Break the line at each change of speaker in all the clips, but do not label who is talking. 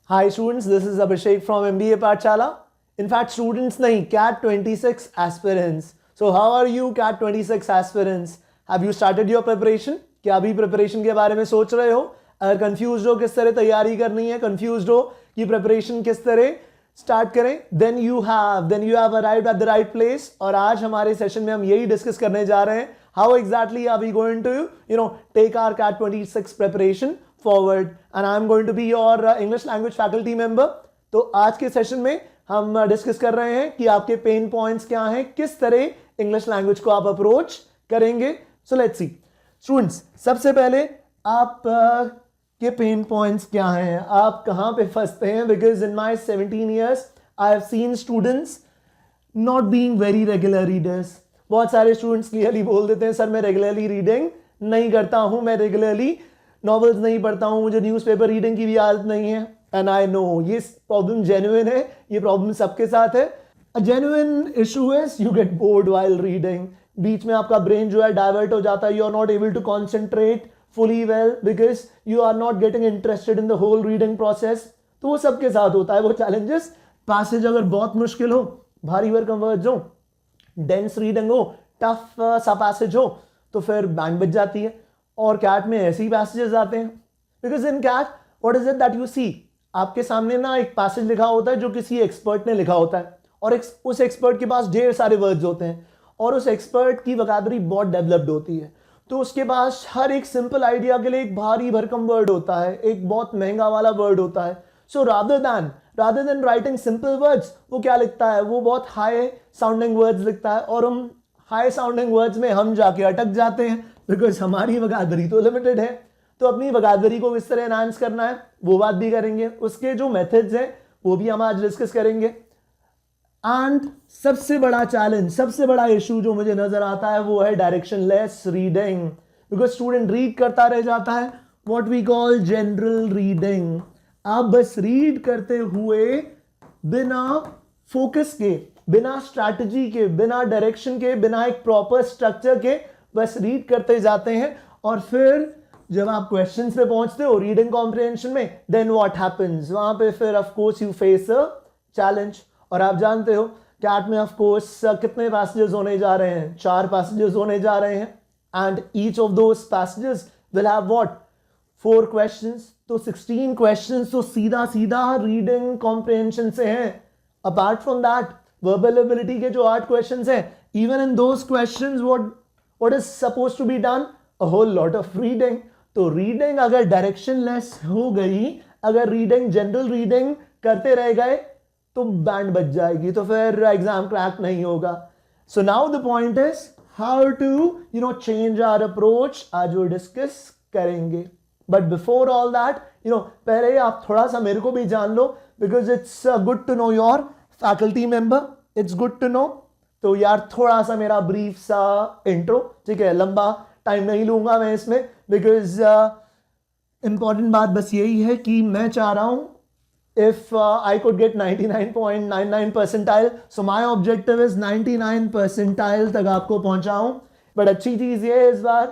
Hi students, this is Abhishek from MBA Pathshala. In fact, students nahi, CAT 26 aspirants. So how are you CAT 26 aspirants? Have you started your preparation? क्या अभी preparation के बारे में सोच रहे हो? अगर कंफ्यूज हो किस तरह तैयारी करनी है, कंफ्यूज हो कि प्रिपरेशन किस तरह स्टार्ट करें, then you have arrived at the right place. और आज हमारे सेशन में हम यही डिस्कस करने जा रहे हैं. How exactly are we going to take our CAT 26 preparation forward, and I'm going to be your English language faculty member. तो आज के सेशन में हम डिस्कस कर रहे हैं कि आपके पेन पॉइंट्स क्या हैं, किस तरह इंग्लिश लैंग्वेज को आप अप्रोच करेंगे. सो लेट्स सी स्टूडेंट्स, सबसे पहले आप के पेन पॉइंट्स क्या हैं, आप कहाँ पे फंसते हैं. Because in my 17 years I have seen students not being very regular readers. बहुत सारे स्टूडेंट्स क्लियरली बोल देते हैं सर मैं रेगुलरली रीडिंग नहीं करता हूँ, मैं रेगुलरली नॉवेल्स नहीं पढ़ता हूँ, मुझे न्यूज़पेपर रीडिंग की भी आदत नहीं है. एंड आई नो ये प्रॉब्लम जेन्युइन है, ये प्रॉब्लम सबके साथ है. A genuine issue is you get bored while reading. बीच में आपका ब्रेन जो है डाइवर्ट हो जाता है, you are not able to concentrate fully well because you are not getting interested in the whole reading process. तो वो सबके साथ होता है वो challenges. पैसेज अगर बहुत मुश्किल हो, भारी भरकम वर्ड्स हो, डेंस रीडिंग हो, टफ सा पैसेज हो, तो फिर बैंड बज जाती है. और कैट में ऐसे ही पैसेजेस आते हैं. Because in CAT what is it that you see, आपके सामने ना एक पैसेज लिखा होता है जो किसी एक्सपर्ट ने लिखा होता है, और उस एक्सपर्ट के पास ढेर सारे वर्ड्स होते हैं, और उस एक्सपर्ट की वोकैबुलरी बहुत डेवलप्ड होती है. तो उसके पास हर एक सिंपल आइडिया के लिए एक भारी भरकम वर्ड होता है, एक बहुत महंगा वाला वर्ड होता है. So rather than writing simple words, वो क्या लिखता है, वो बहुत हाई साउंडिंग वर्ड्स लिखता है. और हम हाई साउंडिंग वर्ड्स में हम जाके अटक जाते हैं बिकॉज हमारी वोकैबुलरी तो लिमिटेड है. तो अपनी वोकैबुलरी को किस तरह एनहांस करना है वो बात भी करेंगे, उसके जो मेथड्स हैं वो भी हम आज डिस्कस करेंगे. एंड सबसे बड़ा चैलेंज, सबसे बड़ा इशू जो मुझे नजर आता है वो है directionless reading. Because student read करता रह जाता है, what we call general reading. आप बस रीड करते हुए बिना फोकस के, बिना स्ट्रैटेजी के, बिना डायरेक्शन के, बिना एक प्रॉपर स्ट्रक्चर के बस रीड करते जाते हैं. और फिर जब आप क्वेश्चंस पे पहुंचते हो रीडिंग कॉम्प्रिहेंशन में, देन व्हाट हैपेंस, वहां पे फिर of course you face a challenge. और आप जानते हो कैट में ऑफ कोर्स कितने पैसेजेस होने जा रहे हैं, 4 पैसेजेस होने जा रहे हैं. And each of those passages will have what 4 questions. तो 16 क्वेश्चंस तो सीधा सीधा रीडिंग कॉम्प्रिहेंशन से हैं. Apart from that verbal ability के जो 8 क्वेश्चंस हैं, even in those questions what is supposed to be done, a whole lot of reading. तो रीडिंग अगर डायरेक्शनलेस हो गई, अगर रीडिंग जनरल रीडिंग करते रह गए तो बैंड बच जाएगी, तो फिर एग्जाम क्रैक नहीं होगा. So now the point is how to change our approach, आज वो डिस्कस करेंगे. बट बिफोर ऑल दैट पहले आप थोड़ा सा मेरे को भी जान लो, because it's good to know your faculty member, it's good to know. तो यार थोड़ा सा मेरा ब्रीफ सा इंट्रो, ठीक है, लंबा टाइम नहीं लूंगा मैं इसमें, बिकॉज इंपॉर्टेंट बात बस यही है कि मैं चाह रहा हूं if I could get 99.99 percentile, so my objective is 99 percentile तक आपको पहुंचाऊं. बट अच्छी चीज ये है इस बार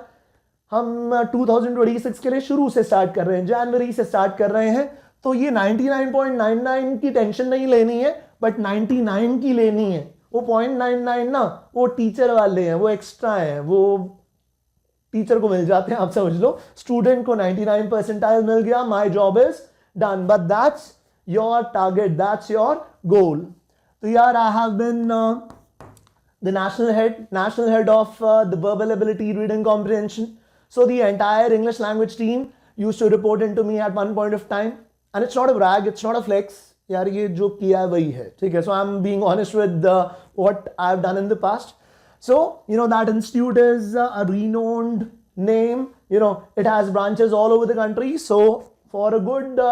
हम 2026 के लिए शुरू से स्टार्ट कर रहे हैं, जनवरी से स्टार्ट कर रहे हैं. तो ये 99.99 की टेंशन नहीं लेनी है, बट 99 की लेनी है. वो 0.99 ना वो टीचर वाले हैं, वो एक्स्ट्रा हैं, वो टीचर को मिल जाते हैं. आप समझ लो स्टूडेंट को 99 परसेंटाइल मिल गया, my job is done. But that's your target, that's your goal. So yeah, I have been the national head of the verbal ability reading comprehension. So the entire English language team used to report into me at one point of time, and it's not a brag, it's not a flex. यार ये जो किया है वही है, ठीक है. So I'm being honest with what I've done in the past. So that institute is a renowned name. It has branches all over the country. So for a good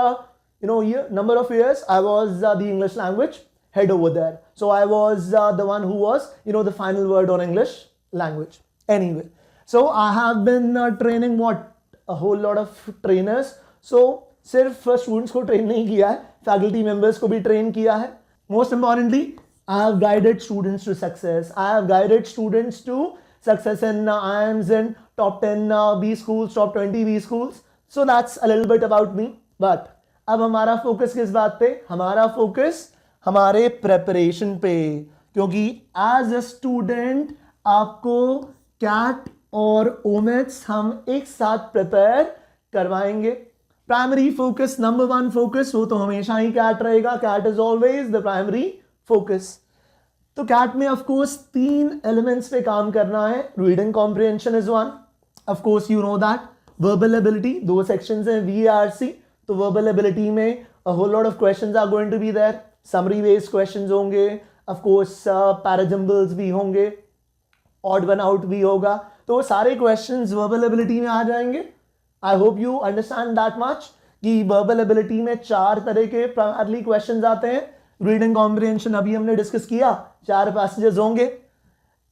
number of years I was the English language head over there. So I was the one who was the final word on English language. Anyway, so I have been training a whole lot of trainers. So सिर्फ students को train नहीं किया है, faculty members को भी train किया है. Most importantly I have guided students to success. I have guided students to success in IIMs in top 10 B schools, top 20 B schools. So that's a little bit about me. But अब हमारा focus किस बात पे? हमारा focus हमारे preparation पे, क्योंकि as a student आपको कैट और ओमेट्स हम एक साथ प्रिपेयर करवाएंगे। Primary focus, number one focus, वो तो हमेशा ही कैट रहेगा। CAT is always the primary focus. तो कैट में ऑफ कोर्स 3 एलिमेंट्स पे काम करना है। Reading comprehension is one, of course you know that. Verbal ability, 2 sections हैं VARC, तो वर्बल एबिलिटी में a whole lot of questions are going to be there. Summary based questions होंगे, of course parajimbals भी होंगे, odd one out भी होगा, तो सारे questions verbal ability में आ जाएंगे। I hope you understand that much कि verbal ability में 4 तरह के primarily questions आते हैं। रीडिंग कॉम्प्रिहेंशन अभी हमने डिस्कस किया, 4 पैसेजेस होंगे।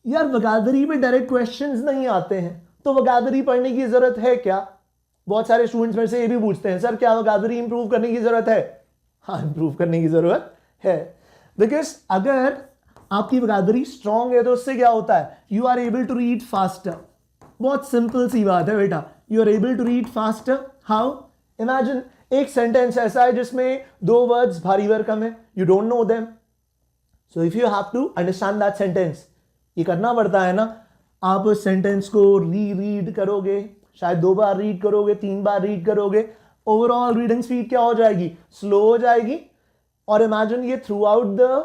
यार वोकैबुलरी में डायरेक्ट क्वेश्चंस नहीं आते हैं, तो वोकैबुलरी पढ़ने की जरूरत है क्या? बहुत सारे स्टूडेंट्स मेरे से ये भी पूछते हैं, सर क्या वोकैबुलरी इंप्रूव करने की जरूरत है? हाँ, इंप्रूव करने की जरूरत है, बिकॉज अगर आपकी वोकैबुलरी स्ट्रांग है तो उससे क्या होता है? You are able to read faster. बहुत सिंपल सी बात है बेटा, you are able to read faster. How? Imagine एक सेंटेंस ऐसा है जिसमें 2 वर्ड्स भारी भरकम है, you don't know them, so if you have to understand that sentence, ये करना पड़ता है ना। आप उस सेंटेंस को रीड करोगे, शायद 2 बार रीड करोगे, 3 बार रीड करोगे, ओवरऑल रीडिंग स्पीड क्या हो जाएगी? स्लो हो जाएगी। और इमेजिन ये थ्रू आउट द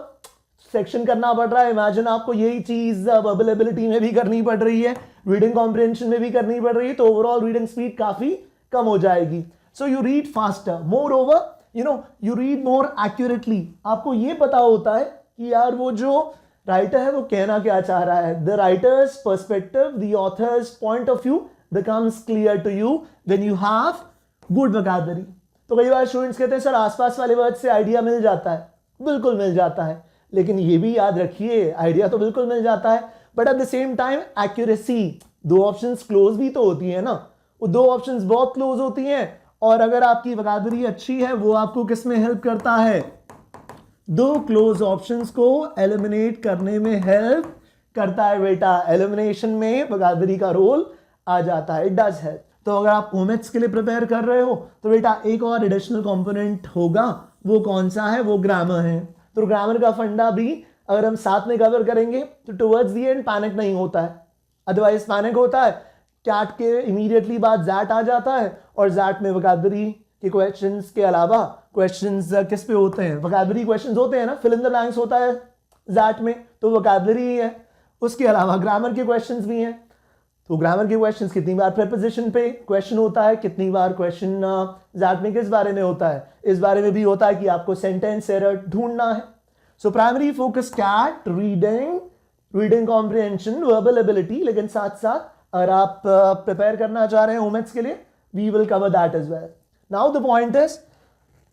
सेक्शन करना पड़ रहा है। इमेजिन आपको यही चीज वर्बल एबिलिटी में भी करनी पड़ रही है, रीडिंग कॉम्प्रिहेंशन में भी करनी पड़ रही है, तो ओवरऑल रीडिंग स्पीड काफी कम हो जाएगी। So you read faster, more over you read more accurately. आपको ये पता होता है कि यार वो जो राइटर है वो कहना क्या चाह रहा है। The writers perspective, the author's point of view becomes clear to you when you have good vocabulary। तो कई बार स्टूडेंट्स कहते हैं सर आसपास वाले वर्ड से आइडिया मिल जाता है। बिल्कुल मिल जाता है, लेकिन ये भी याद रखिए आइडिया तो बिल्कुल मिल जाता है, but at the same time accuracy, 2 options close भी तो होती है ना, वो 2 ऑप्शंस बहुत क्लोज होती हैं। और अगर आपकी वोकैबुलरी अच्छी है, वो आपको किस में हेल्प करता है? 2 क्लोज ऑप्शंस को एलिमिनेट करने में हेल्प करता है बेटा। एलिमिनेशन में वोकैबुलरी का रोल आ जाता है, इट डज हेल्प। तो अगर आप ओमेट्स के लिए प्रिपेयर कर रहे हो तो बेटा एक और एडिशनल कंपोनेंट होगा, वो कौन सा है? वो ग्रामर है। तो ग्रामर का फंडा भी अगर हम साथ में कवर करेंगे तो टुवर्ड्स द एंड पैनिक नहीं होता है। अदरवाइज पैनिक होता है, कैट के इमीडिएटली बाद जैट आ जाता है, और जैट में वोकैबुलरी के क्वेश्चंस के अलावा क्वेश्चंस किस पे होते हैं? वोकैबुलरी क्वेश्चंस होते हैं ना, फिल इन द ब्लैंक्स होता है जैट में, तो वोकैबुलरी ही है। उसके अलावा ग्रामर के क्वेश्चंस भी हैं, तो ग्रामर के क्वेश्चंस कितनी बार प्रीपोजिशन पे क्वेश्चन होता है, कितनी बार क्वेश्चन जैट में किस बारे में होता है? इस बारे में भी होता है कि आपको सेंटेंस एरर ढूंढना है। So primary focus CAT, reading comprehension, verbal ability, लेकिन साथ साथ अगर आप प्रिपेयर करना चाह रहे हैं ओमेट्स के लिए, we will cover that as well. Now the point is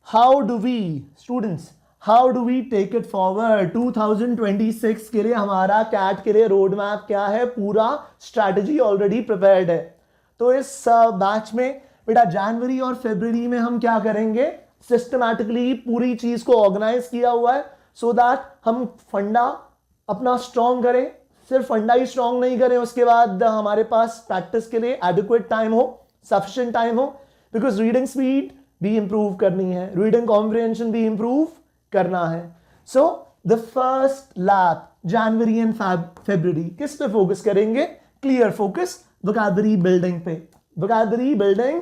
how do we students, how do we take it forward? 2026 के लिए हमारा कैट के लिए रोड मैप क्या है? पूरा स्ट्रैटेजी ऑलरेडी प्रिपेयर्ड है। तो इस बैच में बेटा जनवरी और फरवरी में हम क्या करेंगे? सिस्टमैटिकली पूरी चीज को ऑर्गेनाइज किया हुआ है, सो दैट हम फंडा अपना स्ट्रॉन्ग करें। सिर्फ फंडा ही स्ट्रॉन्ग नहीं करें, उसके बाद हमारे पास प्रैक्टिस के लिए एडिक्वेट टाइम हो, सफिशिएंट टाइम हो, बिकॉज रीडिंग स्पीड भी इंप्रूव करनी है, रीडिंग कॉम्प्रिहेंशन भी इंप्रूव करना है। सो द फर्स्ट लैब जनवरी एंड फरवरी किस पे फोकस करेंगे? क्लियर फोकस वोकैबुलरी बिल्डिंग पे। Vocabulary building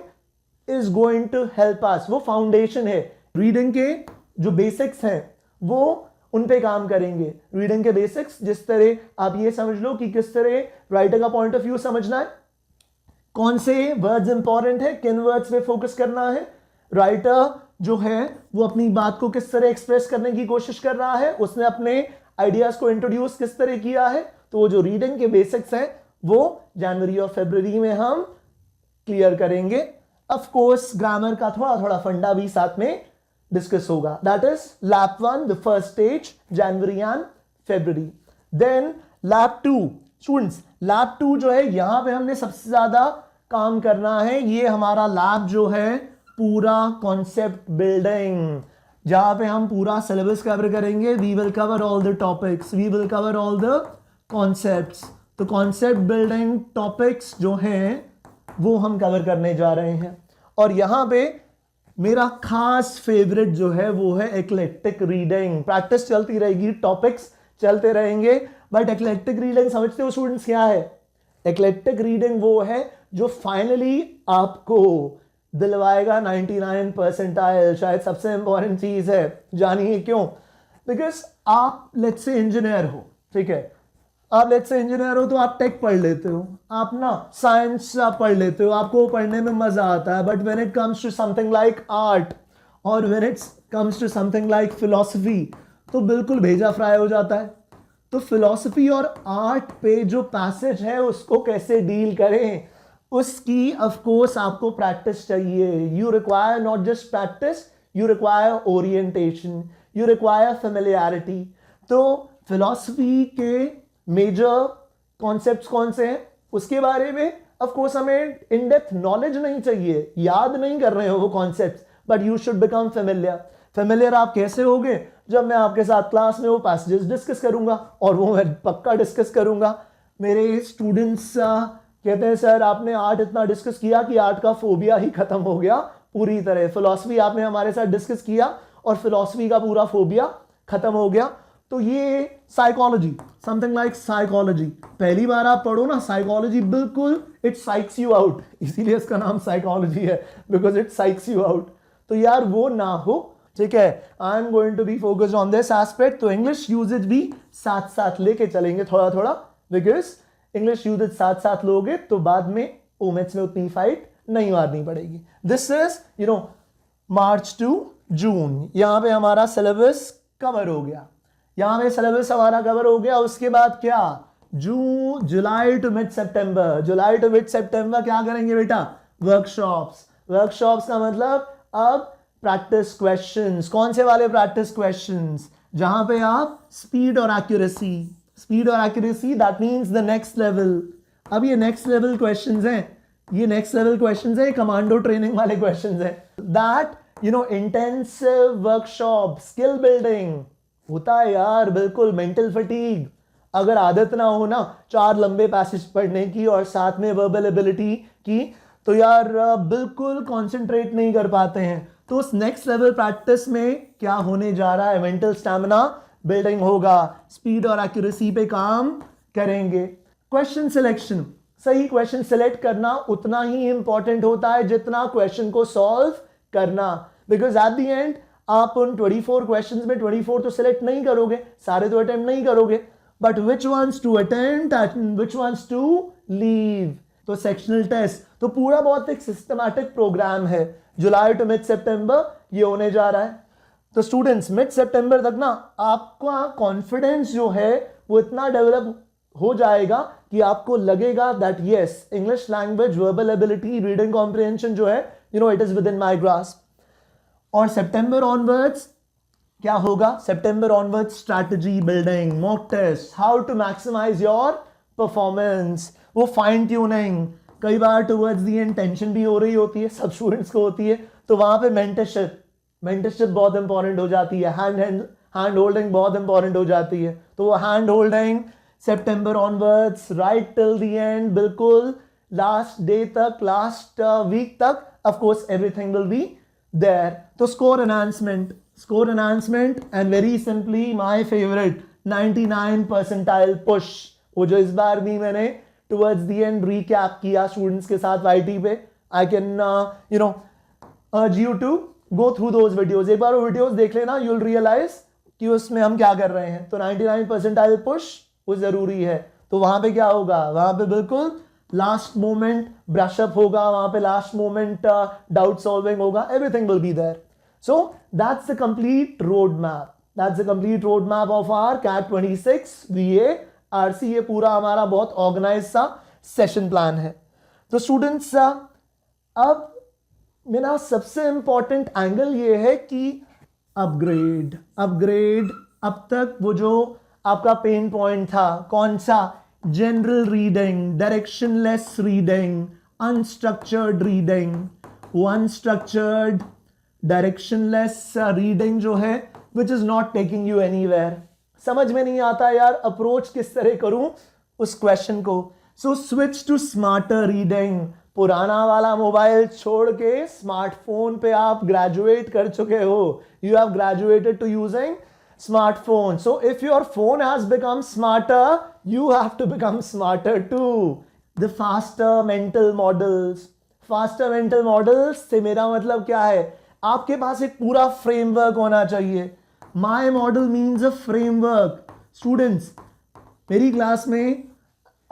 is going to help us, वो फाउंडेशन है। रीडिंग के जो बेसिक्स हैं वो उन पे काम करेंगे। रीडिंग के बेसिक्स, जिस तरह आप ये समझ लो कि किस तरह राइटर का पॉइंट ऑफ व्यू समझना है, कौन से वर्ड्स इंपॉर्टेंट है, किन वर्ड्स पे फोकस करना है, राइटर जो है वो अपनी बात को किस तरह एक्सप्रेस करने की कोशिश कर रहा है, उसने अपने आइडियाज को इंट्रोड्यूस किस तरह किया है। तो वो जो रीडिंग के बेसिक्स हैं वो जनवरी और फरवरी में हम क्लियर करेंगे। ऑफ कोर्स ग्रामर का थोड़ा थोड़ा फंडा भी साथ में डिस्कस होगा। That is lab 1, the first stage, January and February. Then lab 2 students, lab 2 जो है यहां पे हमने सबसे ज्यादा काम करना है। ये हमारा लैब जो है पूरा कॉन्सेप्ट बिल्डिंग, जहां पे हम पूरा सिलेबस कवर करेंगे। We will cover all the topics, we will cover all the concepts. तो कॉन्सेप्ट बिल्डिंग टॉपिक्स जो हैं वो हम कवर करने जा रहे हैं। और यहां पे मेरा खास फेवरेट जो है वो है एक्लेक्टिक रीडिंग। प्रैक्टिस चलती रहेगी, टॉपिक्स चलते रहेंगे, बट एक्लेक्टिक रीडिंग समझते हो स्टूडेंट्स क्या है? एक्लेक्टिक रीडिंग वो है जो फाइनली आपको दिलवाएगा 99 परसेंटाइल। शायद सबसे इंपॉर्टेंट चीज है, जानिए क्यों? बिकॉज आप लेट्स से इंजीनियर हो, ठीक है, आप लेट्स से इंजीनियर हो तो आप टेक पढ़ लेते हो, आप ना साइंस पढ़ लेते हो, आपको पढ़ने में मजा आता है, but when it comes to something like art और when it comes to something like philosophy तो बिल्कुल भेजा फ्राई हो जाता है। तो फिलॉसफी और आर्ट पे जो पैसेज है उसको कैसे डील करें, उसकी ऑफ कोर्स आपको प्रैक्टिस चाहिए। You require not just practice, you require orientation, you require familiarity. तो फिलॉसफी के मेजर कॉन्सेप्ट्स कौन से हैं उसके बारे में ऑफ कोर्स हमें इन डेप्थ नॉलेज नहीं चाहिए, याद नहीं कर रहे हो वो concepts, but you should become familiar. Familiar आप कैसे होगे? जब मैं आपके साथ क्लास में वो पैसेजेस डिस्कस करूंगा, और वो मैं पक्का डिस्कस करूंगा। मेरे स्टूडेंट्स कहते हैं सर आपने आर्ट इतना डिस्कस किया कि आर्ट का फोबिया ही खत्म हो गया पूरी तरह। फिलॉसफी आपने हमारे साथ डिस्कस किया और फिलॉसफी का पूरा फोबिया खत्म हो गया। तो ये साइकोलॉजी, समथिंग लाइक साइकोलॉजी, पहली बार आप पढ़ो ना साइकोलॉजी, बिल्कुल इट साइक्स यू आउट, इसीलिए इसका नाम साइकोलॉजी है, बिकॉज इट साइक्स यू आउट। तो यार वो ना हो, ठीक है। I am going to be focused on this aspect. तो इंग्लिश यूजेज भी साथ साथ लेके चलेंगे थोड़ा थोड़ा, बिकॉज इंग्लिश यूजेज साथ साथ लोगे तो बाद में ओमेट्स में उतनी फाइट नहीं मारनी पड़ेगी। This is March to June, यहां पे हमारा सिलेबस कवर हो गया, यहां पे सिलेबस हमारा कवर हो गया। उसके बाद क्या? जुलाई टू मिड सितंबर, जुलाई टू मिड सितंबर क्या करेंगे बेटा? वर्कशॉप्स। वर्कशॉप्स का मतलब अब प्रैक्टिस क्वेश्चंस। कौन से वाले प्रैक्टिस क्वेश्चंस? जहां पे आप स्पीड और एक्यूरेसी, स्पीड और accuracy that means the next level. अब ये नेक्स्ट लेवल क्वेश्चंस हैं, ये नेक्स्ट लेवल क्वेश्चंस है, कमांडो ट्रेनिंग वाले क्वेश्चंस हैं। That intensive workshop, skill building होता है यार, बिल्कुल मेंटल फटीग। अगर आदत ना हो ना 4 लंबे पैसेज पढ़ने की और साथ में वर्बल एबिलिटी की, तो यार बिल्कुल कंसंट्रेट नहीं कर पाते हैं। तो उस नेक्स्ट लेवल प्रैक्टिस में क्या होने जा रहा है? मेंटल स्टैमिना बिल्डिंग होगा, स्पीड और एक्यूरेसी पे काम करेंगे। क्वेश्चन सिलेक्शन, सही क्वेश्चन सिलेक्ट करना उतना ही इंपॉर्टेंट होता है जितना क्वेश्चन को सॉल्व करना, बिकॉज एट द एंड आप उन 24 क्वेश्चंस में 24 तो सिलेक्ट नहीं करोगे, सारे तो अटेम्प्ट नहीं करोगे, but which ones to attempt and which ones to leave. तो सेक्शनल टेस्ट, तो पूरा बहुत एक सिस्टमैटिक प्रोग्राम है। जुलाई टू मिड सितंबर ये होने जा रहा है। तो स्टूडेंट्स मिड सितंबर तक ना आपका कॉन्फिडेंस जो है वो इतना डेवलप हो जाएगा कि आपको लगेगा that yes, English language, verbal ability, reading comprehension जो है it is within my grasp. और सितंबर ऑनवर्ड्स क्या होगा? सितंबर onwards strategy building, mock test, how to maximise your performance, वो फाइन ट्यूनिंग। कई बार टुवर्ड्स दी एंड टेंशन भी हो रही होती है, सब स्टूडेंट्स को होती है, तो वहां पे मेंटरशिप बहुत इंपॉर्टेंट हो जाती है, हैंड होल्डिंग बहुत इंपॉर्टेंट हो जाती है। तो वो हैंड होल्डिंग सितंबर onwards right till the end, बिल्कुल लास्ट डे तक, लास्ट वीक तक, of course everything will be there. तो score enhancement and very simply my favourite 99 percentile push, वो जो इस बार भी मैंने टुवर्ड्स दी एंड रीकैप किया स्टूडेंट्स के साथ वाईटी पे। I can urge you to go through those videos, एक बार वो वीडियोज देख लेना, यू विल रियलाइज कि उसमें हम क्या कर रहे हैं। तो 99 परसेंटाइल पुश वो जरूरी है। तो वहां पे क्या होगा? वहां पे बिल्कुल लास्ट मोमेंट ब्रशअप होगा, वहां पे लास्ट मोमेंट डाउट सॉल्विंग होगा, everything will be there. So that's the complete road map, that's the complete road map of our CAT 26 VA RC। ये पूरा हमारा बहुत ऑर्गेनाइज सा सेशन प्लान है। तो स्टूडेंट्स अब मेरा सबसे इंपॉर्टेंट एंगल ये है कि अपग्रेड। अब तक वो जो आपका पेन पॉइंट था कौन सा? General reading, directionless reading, unstructured reading. वो अनस्ट्रक्चर्ड डायरेक्शनलेस रीडिंग जो है which is not taking you anywhere, समझ में नहीं आता यार अप्रोच किस तरह करूं उस क्वेश्चन को। So switch to smarter reading, पुराना वाला मोबाइल छोड़ के स्मार्टफोन पे आप ग्रेजुएट कर चुके हो. You have graduated to using smartphone. So if your phone has become smarter, you have to become smarter too. The faster mental models. Faster mental models से मेरा मतलब क्या है? आपके पास एक पूरा फ्रेमवर्क होना चाहिए. My model means a framework. Students, मेरी क्लास में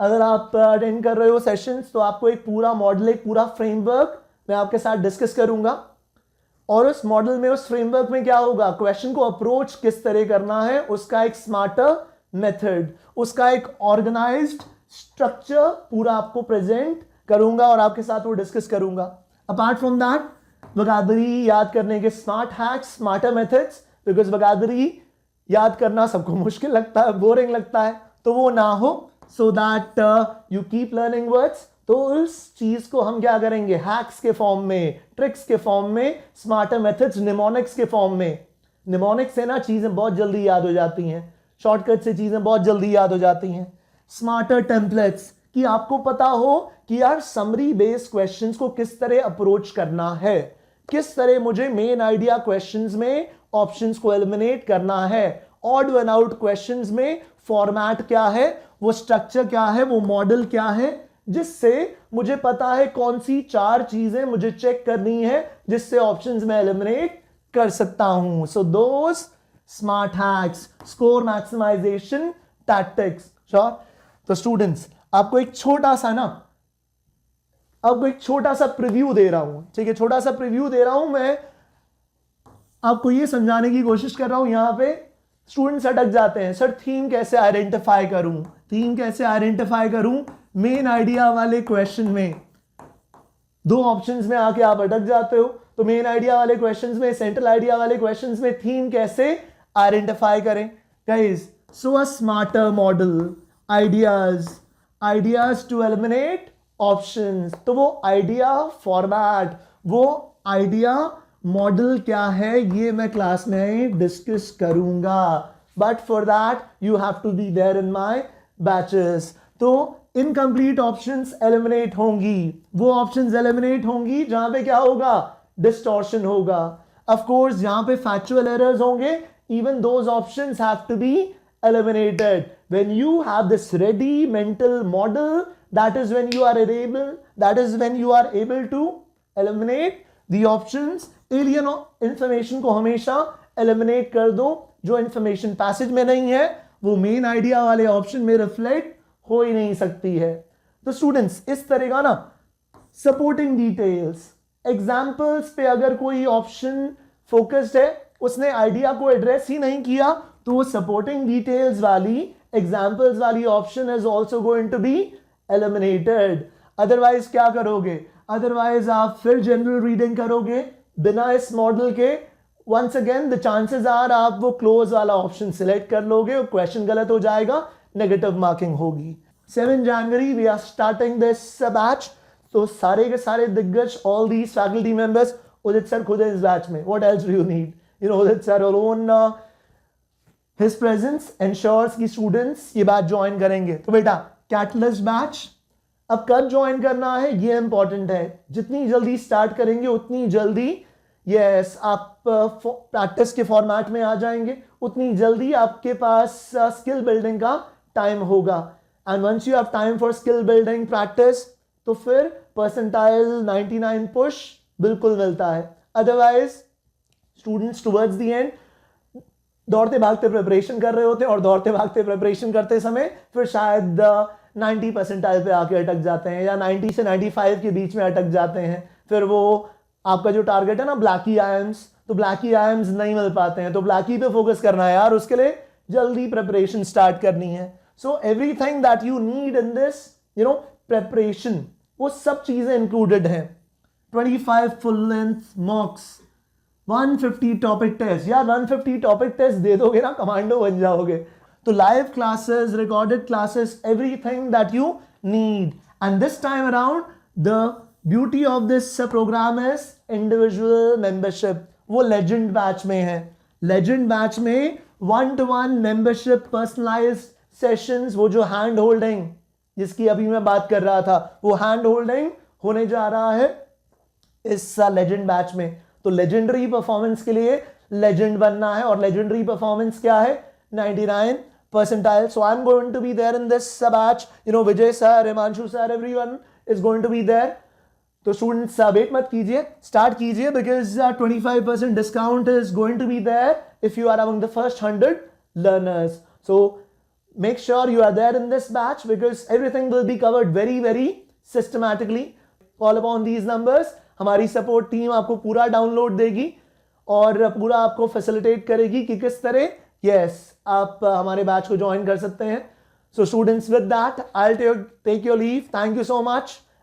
अगर आप अटेंड कर रहे हो सेशंस तो आपको एक पूरा मॉडल, एक पूरा फ्रेमवर्क मैं आपके साथ डिस्कस करूंगा. और उस मॉडल में, उस फ्रेमवर्क में क्या होगा, क्वेश्चन को अप्रोच किस तरह करना है, उसका एक स्मार्टर मेथड, उसका एक ऑर्गेनाइज्ड स्ट्रक्चर पूरा आपको प्रेजेंट करूंगा और आपके साथ वो डिस्कस करूंगा. अपार्ट फ्रॉम दैट, वोकैबुलरी याद करने के smart hacks, smarter methods, because vocabulary याद करना सबको मुश्किल लगता है, बोरिंग लगता है, तो वो ना हो, so that you keep learning words. तो उस चीज को हम क्या करेंगे, हैक्स के फॉर्म में, ट्रिक्स के फॉर्म में, स्मार्टर मेथड्स, निमोनिक्स के फॉर्म में. निमोनिक्स से ना चीजें बहुत जल्दी याद हो जाती हैं, शॉर्टकट से चीजें बहुत जल्दी याद हो जाती हैं. स्मार्टर टेम्पलेट्स, कि आपको पता हो कि यार समरी बेस्ड क्वेश्चंस को किस तरह अप्रोच करना है, किस तरह मुझे मेन आइडिया क्वेश्चंस में ऑप्शंस को एलिमिनेट करना है, ऑड वन आउट क्वेश्चंस में फॉर्मेट क्या है, वो स्ट्रक्चर क्या है, वो मॉडल क्या है, जिससे मुझे पता है कौन सी 4 चीजें मुझे चेक करनी है जिससे ऑप्शंस में एलिमिनेट कर सकता हूं. So those smart hacks, score maximisation tactics. Sure. तो स्टूडेंट्स, आपको एक छोटा सा प्रीव्यू दे रहा हूं. ठीक है, छोटा सा प्रीव्यू दे रहा हूं. मैं आपको ये समझाने की कोशिश कर रहा हूं. यहां पे स्टूडेंट्स अटक जाते हैं, सर थीम कैसे आइडेंटिफाई करूं, मेन आइडिया वाले क्वेश्चन में 2 ऑप्शंस में आके आप अटक जाते हो. तो मेन आइडिया वाले क्वेश्चंस में, सेंट्रल आइडिया वाले क्वेश्चंस में थीम कैसे आइडेंटिफाई करें. Guys, so a smarter model, ideas to eliminate options. तो वो आइडिया फॉर्मेट, वो आइडिया मॉडल क्या है, ये मैं क्लास में डिस्कस करूंगा. But for that you have to be there in my batches. तो इनकम्प्लीट ऑप्शंस एलिमिनेट होंगी, वो ऑप्शंस एलिमिनेट होंगी जहां पे क्या होगा, डिस्टॉर्शन होगा. ऑफ कोर्स जहां पे फैक्चुअल एरर्स होंगे, even those options have to be eliminated. When you have this ready mental model, that is when you are able to eliminate the options. Alien information को हमेशा eliminate कर दो. जो information passage में नहीं है वो मेन आइडिया वाले ऑप्शन में रिफ्लेक्ट हो ही नहीं सकती है. तो स्टूडेंट्स, इस तरह का ना सपोर्टिंग डिटेल्स, एग्जाम्पल्स पे अगर कोई ऑप्शन फोकस्ड है, उसने आइडिया को एड्रेस ही नहीं किया, तो वो सपोर्टिंग डिटेल्स वाली, एग्जाम्पल्स वाली option is also going to be eliminated. Otherwise क्या करोगे, अदरवाइज आप फिर जनरल रीडिंग करोगे बिना इस मॉडल के. Once again the chances are आप वो क्लोज वाला ऑप्शन सिलेक्ट कर लोगे और क्वेश्चन गलत हो जाएगा, नेगेटिव मार्किंग होगी. 7 January we are starting this batch. तो सारे के सारे दिग्गज, all these faculty members, Udit sir खुद है इस बैच में. What else do you need? You know, Udit sir alone, his presence ensures कि स्टूडेंट्स ये बैच ज्वाइन करेंगे. तो बेटा, कैटलिस्ट बैच अब कब ज्वाइन करना है ये इंपॉर्टेंट है. जितनी जल्दी स्टार्ट करेंगे उतनी जल्दी आप प्रैक्टिस के फॉर्मेट में आ जाएंगे, उतनी जल्दी आपके पास स्किल बिल्डिंग का टाइम होगा. And once you have time for skill building practice, तो फिर परसेंटाइल 99 पुश बिल्कुल मिलता है. Otherwise students towards the end दौड़ते भागते प्रिपरेशन कर रहे होते हैं और दौड़ते भागते प्रिपरेशन करते समय फिर शायद 90 परसेंटाइल पे आके अटक जाते हैं या 90 से 95 के बीच में अटक जाते हैं. फिर वो आपका जो टारगेट है ना ब्लैकी आयम्स, तो ब्लैकी आयम्स नहीं मिल पाते हैं. तो ब्लैकी पे फोकस करना है यार, उसके लिए जल्दी प्रिपरेशन स्टार्ट करनी है. So everything that you need in this preparation, वो सब चीजें इंक्लूडेड हैं. 25 full length mocks, 150 topic test. यार 150 टॉपिक टेस्ट दे दोगे ना, कमांडो बन जाओगे. तो live classes, recorded classes, everything that you need. And this time around the beauty of this program is individual membership. वो लेजेंड बैच में है. लेजेंड बैच में 1-to-1 मेंबरशिप, पर्सनलाइज्ड सेशंस, वो जो हैंड होल्डिंग जिसकी अभी मैं बात कर रहा था, वो हैंड होल्डिंग होने जा रहा है इस लेजेंड बैच में। तो लेजेंडरी परफॉर्मेंस के लिए लेजेंड बनना है, और लेजेंडरी परफॉर्मेंस क्या है? 99 percentile. So I'm going to be there in this batch. You know, Vijay sir, Himanshu sir, everyone is going to be there. तो स्टूडेंट्स वेट मत कीजिए, स्टार्ट कीजिए, because 25% discount is going to be there if you are among the first 100 learners. So make sure you are there in this batch because everything will be covered very very systematically. Call upon these numbers. हमारी support team आपको पूरा download देगी और पूरा आपको facilitate करेगी कि किस तरह आप हमारे बैच को ज्वाइन कर सकते हैं. So students, with that I'll take your leave. Thank you so much.